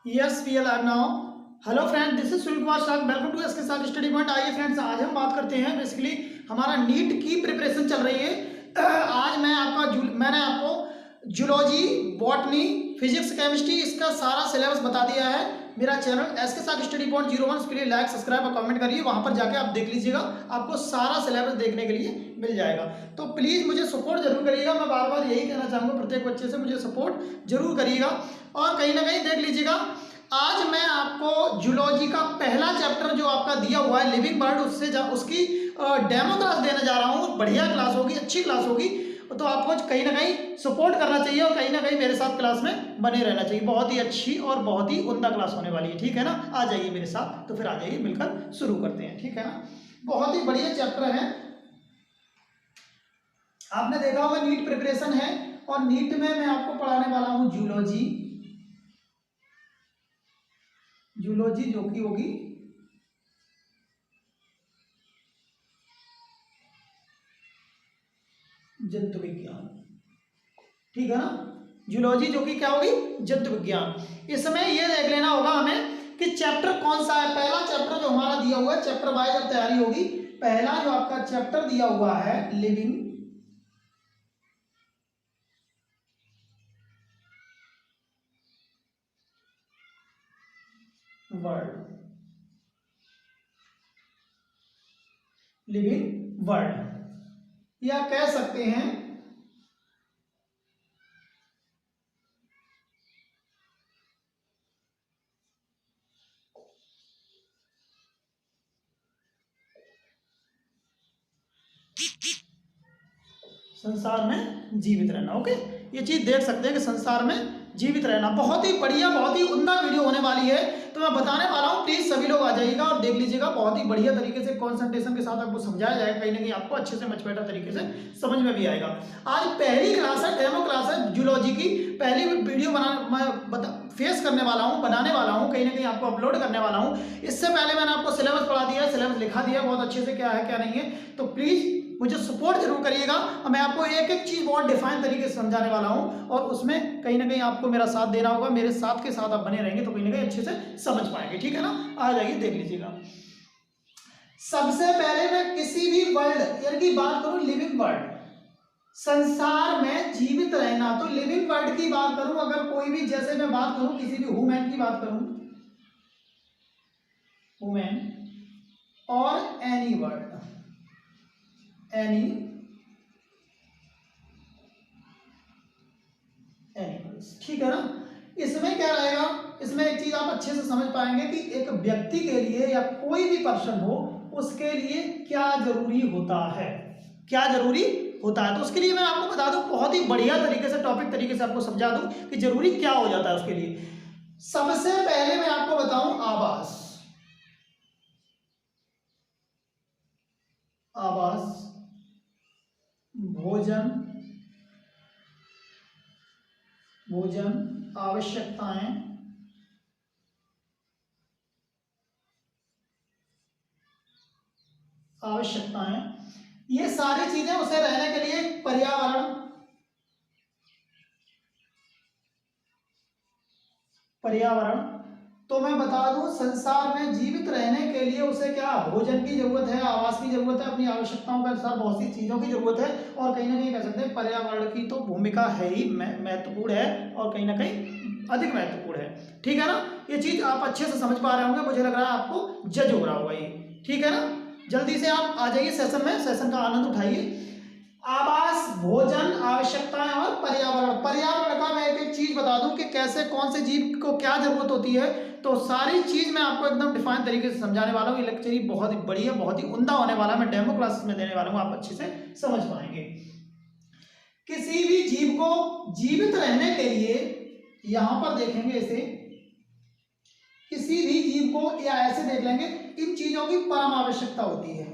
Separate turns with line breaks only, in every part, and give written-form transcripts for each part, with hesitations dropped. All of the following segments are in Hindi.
Yes we are live now. Hello friend, this is Sunil Kumar Shah. Welcome to SK Saath study point. आइए फ्रेंड्स, आज हम बात करते हैं बेसिकली हमारा नीट की प्रिपरेशन चल रही है। आज मैंने आपको जूलॉजी, बॉटनी, फिजिक्स, केमिस्ट्री इसका सारा सिलेबस बता दिया है। मेरा channel SK Saath study point 01, उसके लिए लाइक, सब्सक्राइब और कमेंट करिए। वहां पर जाके आप देख लीजिएगा, आपको सारा सिलेबस देखने के लिए मिल जाएगा। तो प्लीज़ मुझे सपोर्ट जरूर करिएगा। मैं बार बार यही कहना चाहूँगा प्रत्येक बच्चे से, मुझे सपोर्ट जरूर करिएगा। और कहीं ना कहीं देख लीजिएगा, आज मैं आपको जूलॉजी का पहला चैप्टर जो आपका दिया हुआ है लिविंग बर्ड, उसकी डेमो क्लास देने जा रहा हूँ। बढ़िया क्लास होगी, अच्छी क्लास होगी। तो आपको कहीं ना कहीं सपोर्ट करना चाहिए और कहीं ना कहीं मेरे साथ क्लास में बने रहना चाहिए। बहुत ही अच्छी और बहुत ही उम्दा क्लास होने वाली है, ठीक है ना। आ जाइए मेरे साथ, तो फिर आ जाइए, मिलकर शुरू करते हैं, ठीक है ना। बहुत ही बढ़िया चैप्टर है। आपने देखा होगा नीट प्रिपरेशन है, और नीट में मैं आपको पढ़ाने वाला हूँ जूलॉजी। जूलॉजी जो कि होगी जंतु विज्ञान, ठीक है ना। जूलॉजी जो कि क्या होगी, जंतु विज्ञान। इसमें यह देख लेना होगा हमें कि चैप्टर कौन सा है। पहला चैप्टर जो हमारा दिया हुआ है, चैप्टर वाइज अब तैयारी होगी। पहला जो आपका चैप्टर दिया हुआ है लिविंग वर्ल्ड, लिविंग वर्ल्ड, या कह सकते हैं संसार में जीवित रहना। ओके, ये चीज देख सकते हैं कि संसार में जीवित रहना बहुत ही बढ़िया, बहुत ही उम्दा वीडियो होने वाली है। तो मैं बताने वाला हूँ, प्लीज सभी लोग आ जाइएगा और देख लीजिएगा। बहुत ही बढ़िया तरीके से कंसंट्रेशन के साथ आपको समझाया जाएगा। कहीं ना कहीं आपको अच्छे से मच बेटर तरीके से समझ में भी आएगा। आज पहली क्लास है, डेमो क्लास है जूलॉजी की। पहली वीडियो फेस करने वाला हूँ, बनाने वाला हूँ, कहीं ना कहीं आपको अपलोड करने वाला हूँ। इससे पहले मैंने आपको सिलेबस पढ़ा दिया है, सिलेबस लिखा दिया बहुत अच्छे से, क्या है क्या नहीं है। तो प्लीज मुझे सपोर्ट जरूर करिएगा। और मैं आपको एक एक चीज बहुत डिफाइन तरीके से समझाने वाला हूं, और उसमें कहीं ना कहीं आपको मेरा साथ देना होगा। मेरे साथ के साथ आप बने रहेंगे तो कहीं ना कहीं अच्छे से समझ पाएंगे, ठीक है ना। आ जाइए, देख लीजिएगा। सबसे पहले मैं किसी भी वर्ल्ड यानी कि बात करूं लिविंग वर्ल्ड, संसार में जीवित रहना, तो लिविंग वर्ल्ड की बात करूं, अगर कोई भी, जैसे मैं बात करूं किसी भी वुमेन की बात करूं, वुमेन, और एनी वर्ल्ड, एनी एनिमल्स, ठीक है ना। इसमें क्या रहेगा, इसमें एक चीज आप अच्छे से समझ पाएंगे कि एक व्यक्ति के लिए या कोई भी पर्सन हो, उसके लिए क्या जरूरी होता है, क्या जरूरी होता है। तो उसके लिए मैं आपको बता दूं, बहुत ही बढ़िया तरीके से, टॉपिक तरीके से आपको समझा दूं कि जरूरी क्या हो जाता है उसके लिए। सबसे पहले मैं आपको बताऊं आवास, आवास, भोजन, भोजन, आवश्यकताएं, आवश्यकताएं, ये सारी चीजें उसे रहने के लिए, पर्यावरण, पर्यावरण। तो मैं बता दूं, संसार में जीवित रहने के लिए उसे क्या, भोजन की जरूरत है, आवास की जरूरत है, अपनी आवश्यकताओं के अनुसार बहुत सी चीजों की जरूरत है। और कहीं ना कहीं कह सकते हैं पर्यावरण की तो भूमिका है ही, महत्वपूर्ण है, और कहीं ना कहीं अधिक महत्वपूर्ण है, ठीक है ना। ये चीज आप अच्छे से समझ पा रहे होंगे, मुझे लग रहा है आपको जज हो रहा होगा ये, ठीक है ना। जल्दी से आप आ जाइए सेशन में, सेशन का आनंद उठाइए। आवास, भोजन, आवश्यकताएं और पर्यावरण। पर्यावरण का मैं एक एक चीज बता दूं कि कैसे, कौन से जीव को क्या जरूरत होती है। तो सारी चीज मैं आपको एकदम डिफाइन तरीके से समझाने वाला हूँ। ये लेक्चर ही बहुत ही बढ़िया, बहुत ही उम्दा होने वाला है। मैं डेमो क्लासेस में देने वाला हूँ, आप अच्छे से समझ पाएंगे। किसी भी जीव को जीवित रहने के लिए, यहां पर देखेंगे इसे, किसी भी जीव को, या ऐसे देख लेंगे, इन चीजों की परम आवश्यकता होती है।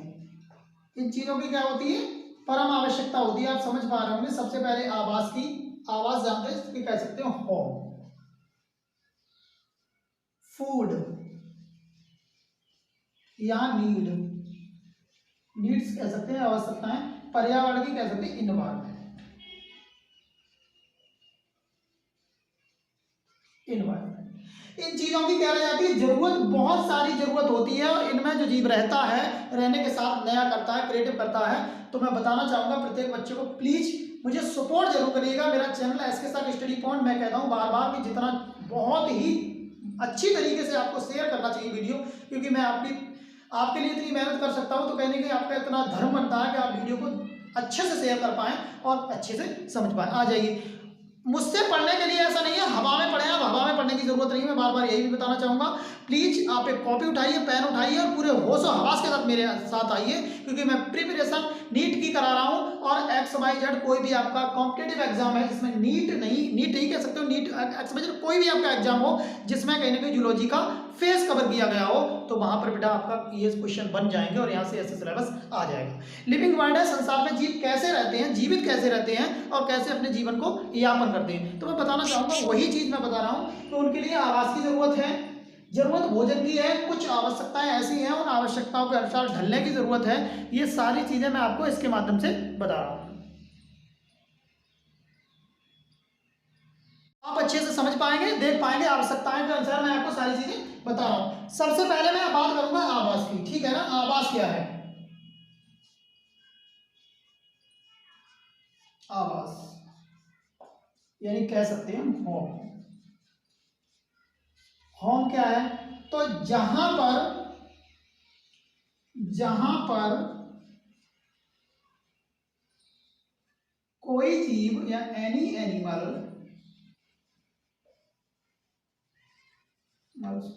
इन चीजों की क्या होती है, परम आवश्यकता होती है। आप समझ पा रहे होंगे। सबसे पहले आवास की, आवास जानते हैं, इसकी कह सकते हो होम, फूड या नीड, नीड्स कह सकते हैं, आवश्यकताएं। पर्यावरण की कह सकते हैं इन्वायरमेंट। इन्वायरमेंट। इन चीजों की क्या रह जाती है, जरूरत, बहुत सारी जरूरत होती है और इनमें जो जीव रहता है, रहने के साथ नया करता है, क्रिएटिव करता है। तो मैं बताना चाहूंगा प्रत्येक बच्चे को, प्लीज मुझे सपोर्ट जरूर करिएगा। मेरा चैनल एसके साग स्टडी पॉइंट, मैं कहता हूँ बार बार कि जितना बहुत ही अच्छी तरीके से आपको शेयर करना चाहिए वीडियो, क्योंकि मैं आपके लिए इतनी मेहनत कर सकता हूँ तो कहीं ना कहीं आपका इतना धर्म बनता है कि आप वीडियो को अच्छे से शेयर कर पाएं और अच्छे से समझ पाएं। आ जाइए, मुझसे पढ़ने के लिए ऐसा नहीं है हवा में पढ़े, आप हवा में पढ़ने की जरूरत नहीं है। मैं बार बार यही भी बताना चाहूंगा, प्लीज आप एक कॉपी उठाइए, पेन उठाइए और पूरे होश और हवास के साथ मेरे साथ आइए, क्योंकि मैं प्रिपरेशन नीट की करा रहा हूं। और XYZ कोई भी आपका कॉम्पिटेटिव एग्जाम है जिसमें नीट नहीं कह सकते हो, नीट XYZ कोई भी आपका एग्जाम हो जिसमें कहीं ना कहीं जूलॉजी का फेस कवर किया गया हो, तो वहां पर बेटा आपका ये क्वेश्चन बन जाएंगे और यहाँ से ऐसे सिलेबस आ जाएगा। लिविंग वर्ल्ड है, संसार में जीव कैसे रहते हैं, जीवित कैसे रहते हैं और कैसे अपने जीवन को यापन करते हैं। तो मैं बताना चाहूंगा वही चीज मैं बता रहा हूँ। तो उनके लिए आवास की जरूरत है, जरूरत भोजन की है, कुछ आवश्यकताएं ऐसी हैं उन आवश्यकताओं के अनुसार ढलने की जरूरत है। ये सारी चीजें मैं आपको इसके माध्यम से बता रहा हूँ, आप अच्छे से समझ पाएंगे, देख पाएंगे। आवश्यकताएं के अनुसार मैं आपको सारी चीजें बता रहा हूं। सबसे पहले मैं बात करूंगा आवास की, ठीक है ना। आवास क्या है, आवास यानी कह सकते हैं होम। होम क्या है, तो जहां पर कोई जीव या एनी एनिमल,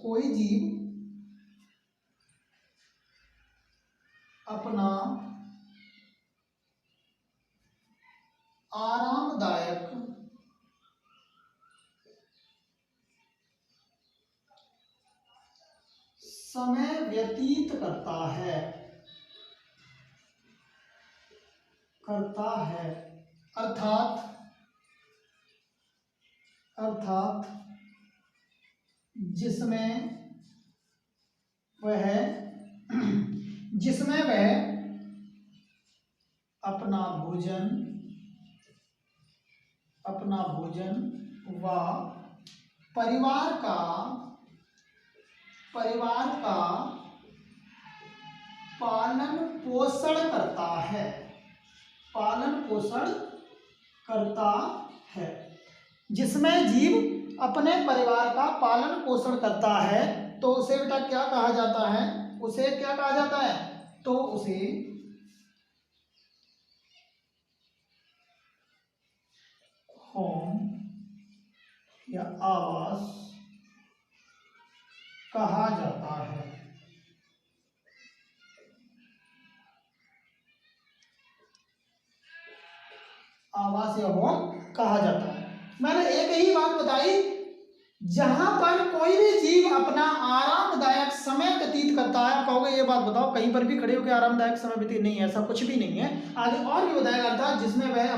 कोई जीव अपना आरामदायक समय व्यतीत करता है, अर्थात जिसमें वह अपना भोजन व परिवार का पालन पोषण करता है। जिसमें जीव अपने परिवार का पालन पोषण करता है तो उसे बेटा क्या कहा जाता है, उसे क्या कहा जाता है, तो उसे होम या आवास कहा जाता है। आवास या होम कहा जाता है। मैंने एक ही बात बताई, जहां पर कोई भी जीव अपना आरामदायक समय व्यतीत करता है। कहोगे ये बात बताओ, कहीं पर भी खड़े होकर आरामदायक समय व्यतीत नहीं है, ऐसा कुछ भी नहीं है। आगे और भी बताया गया था, जिसमें वह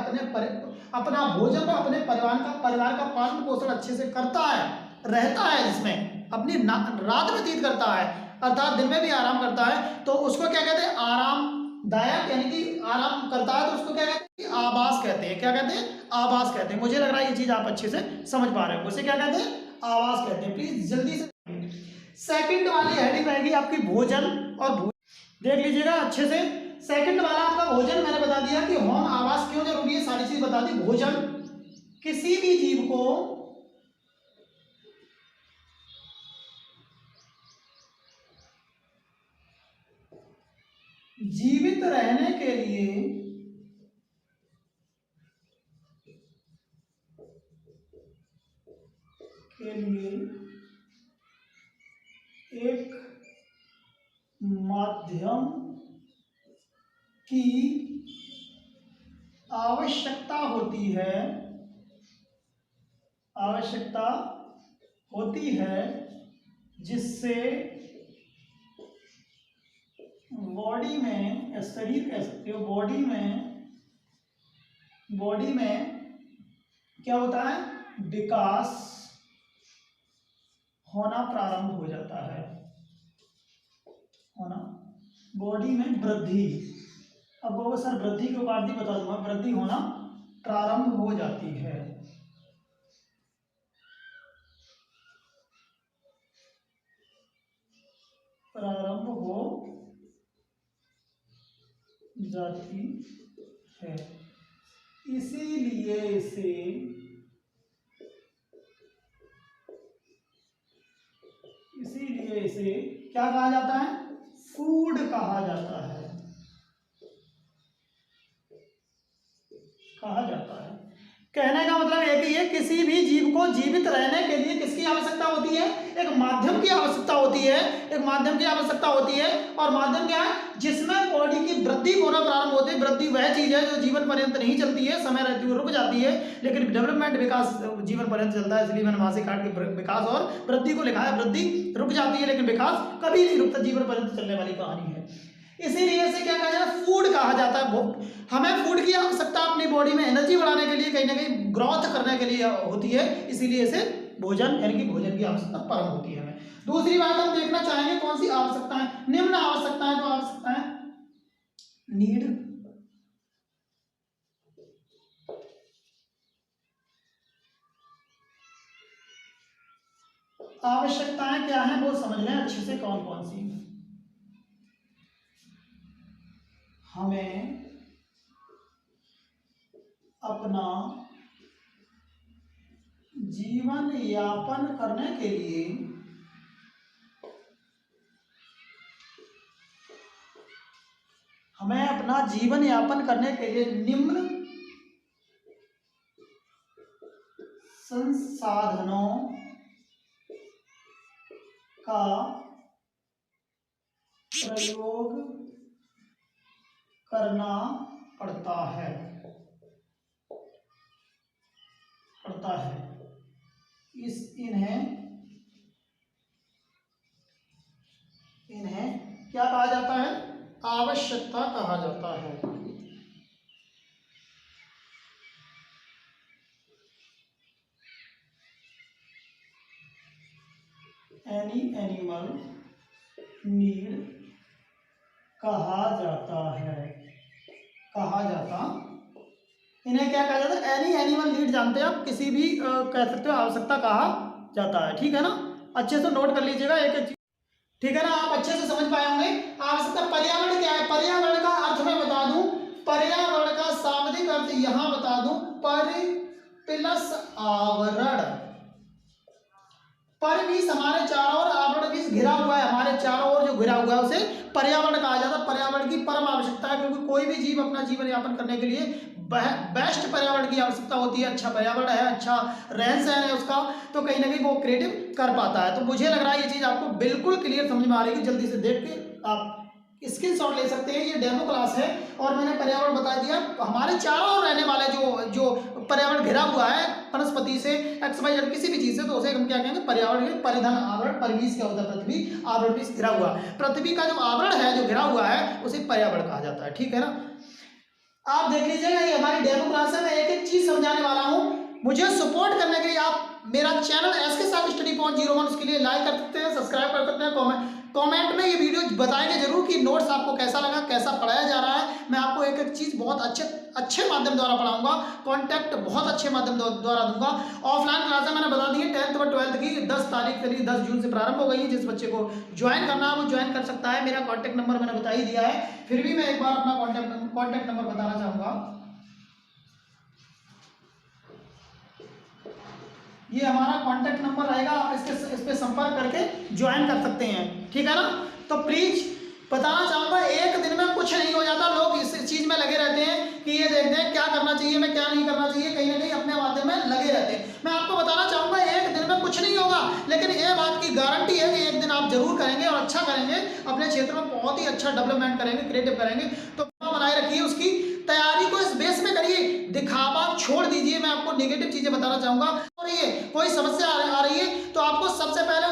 अपना भोजन व अपने परिवार का पालन पोषण अच्छे से करता है, रहता है, जिसमें अपनी रात व्यतीत करता है, अर्थात दिन में भी आराम करता है, तो उसको क्या कहते हैं, आरामदायक यानी कि आराम करता है तो उसको क्या कहते हैं, आवास कहते हैं। क्या कहते हैं, आवास कहते हैं। मुझे लग रहा है ये चीज आप अच्छे से समझ पा रहे हो, उसे क्या कहते हैं, आवास कहते हैं। प्लीज जल्दी से सेकंड वाली हेडिंग रहेगी आपकी भोजन और देख लीजिएगा अच्छे से। सेकंड वाला आपका भोजन, मैंने बता दिया कि होम आवास क्यों जरूरी है, सारी चीज बता दी। भोजन, किसी भी जीव को जीवित रहने के लिए एक माध्यम की आवश्यकता होती है, जिससे बॉडी में या शरीर कह सकते हो, बॉडी में क्या होता है, विकास होना प्रारंभ हो जाता है, बॉडी में वृद्धि। अब वो सर वृद्धि के उपाधि बता दूंगा, वृद्धि होना प्रारंभ हो जाती है। प्रारंभ हो जाती है। इसीलिए इसे क्या कहा जाता है? फूड कहा जाता है। कहने का मतलब है कि ये किसी भी जीव को जीवित रहने के लिए किसकी आवश्यकता होती है? एक माध्यम की आवश्यकता होती है। एक माध्यम की आवश्यकता होती है। और माध्यम क्या है? जिसमें बॉडी की वृद्धि होना प्रारंभ होती है। वृद्धि वह चीज है जो जीवन पर्यंत नहीं चलती है, समय रहते हुए रुक जाती है, लेकिन डेवलपमेंट विकास जीवन पर्यंत चलता है। इसलिए मैंने वहां से काट के विकास और वृद्धि को लिखा है। वृद्धि रुक जाती है लेकिन विकास कभी नहीं रुकता, जीवन पर्यंत चलने वाली कहानी है। इसीलिए इसे क्या कहा जाता है? फूड कहा जाता है। हमें फूड की आवश्यकता अपनी बॉडी में एनर्जी बढ़ाने के लिए, कहीं ना कहीं ग्रोथ करने के लिए होती है। इसीलिए इसे भोजन यानी कि भोजन की आवश्यकता परम होती है हमें। दूसरी बात हम देखना चाहेंगे कौन सी आवश्यकताएं? निम्न आवश्यकताएं। तो आवश्यकताएं नीड, आवश्यकताएं क्या हैं वो समझ लें अच्छे से कौन कौन सी। हमें अपना जीवन यापन करने के लिए निम्न संसाधनों का प्रयोग करना पड़ता है। इन्हें क्या कहा जाता है? आवश्यकता कहा जाता है। एनी एनिमल नीड कहा जाता है। इन्हें क्या कहा जाता है? एनी एनिमल नीड जानते हैं आप, किसी भी कह सकते हो आवश्यकता कहा जाता है। ठीक है ना? अच्छे से नोट कर लीजिएगा एक एक चीज। ठीक है ना? आप अच्छे से समझ पाए होंगे। आवश्यकता पर्यावरण क्या है? पर्यावरण का अर्थ मैं बता दूं, पर्यावरण का शाब्दिक अर्थ यहां बता दूं, पर प्लस आवरण। पर भी हमारे चारों ओर, आवरण भी घिरा हुआ है, हमारे चारों ओर जो घिरा हुआ है उसे पर्यावरण कहा जाता है। पर्यावरण की परम आवश्यकता है, क्योंकि कोई भी जीव अपना जीवन यापन करने के लिए बेस्ट पर्यावरण की आवश्यकता होती है। अच्छा पर्यावरण है, अच्छा रहन सहन है उसका, तो कहीं ना कहीं वो क्रिएटिव कर पाता है। तो मुझे लग रहा है ये चीज आपको बिल्कुल क्लियर समझ में आ रही है। जल्दी से देख के आप स्क्रीनशॉट ले सकते हैं। ये डेमो क्लास है और मैंने पर्यावरण बता दिया। हमारे चारों ओर रहने वाले जो पर्यावरण घिरा हुआ है वनस्पति से, XYZ किसी भी चीज से, तो उसे हम क्या कहेंगे? पर्यावरण के परिधान आवरण। परिवेश क्या होता है? पृथ्वी, आवरण भी घिरा हुआ। पृथ्वी का जो आवरण है, जो घिरा हुआ है, उसे पर्यावरण कहा जाता है। ठीक है ना? आप देख लीजिएगा, ये हमारी डेमो क्लास है। मैं एक एक चीज समझाने वाला हूँ। मुझे सपोर्ट करने के लिए आप मेरा चैनल SK साथ स्टडी पॉइंट 01 उसके लिए लाइक कर सकते हैं, सब्सक्राइब कर सकते हैं। कमेंट में ये वीडियो बताएंगे जरूर कि नोट्स आपको कैसा लगा, कैसा पढ़ाया जा रहा है। मैं आपको एक एक चीज बहुत अच्छे माध्यम द्वारा पढ़ाऊंगा। कॉन्टैक्ट बहुत अच्छे माध्यम द्वारा दूंगा। ऑफलाइन क्लासें मैंने बता दी है 10th और 12th की 10 तारीख से 10 जून से प्रारंभ हो गई है। जिस बच्चे को ज्वाइन करना है वो ज्वाइन कर सकता है। मेरा कॉन्टैक्ट नंबर मैंने बता ही दिया है, फिर भी मैं एक बार अपना कॉन्टैक्ट नंबर बताना चाहूंगा। ये हमारा कांटेक्ट नंबर रहेगा, आप इस पे संपर्क करके ज्वाइन कर सकते हैं। ठीक है ना? तो प्लीज बताना चाहूंगा, एक दिन में कुछ नहीं हो जाता। लोग इस चीज में लगे रहते हैं कि ये देखते हैं क्या करना चाहिए, मैं क्या नहीं करना चाहिए, कहीं ना कहीं अपने माध्यम में लगे रहते हैं। मैं आपको बताना चाहूंगा एक दिन में कुछ नहीं होगा, लेकिन ये बात की गारंटी है कि एक दिन आप जरूर करेंगे और अच्छा करेंगे, अपने क्षेत्र में बहुत ही अच्छा डेवलपमेंट करेंगे, क्रिएटिव करेंगे। तो बनाए रखिए, उसकी तैयारी को इस बेस में करिए, दिखावा छोड़ दीजिए। मैं आपको नेगेटिव चीजें बताना चाहूंगा। और ये कोई समस्या आ रही है तो आपको सबसे पहले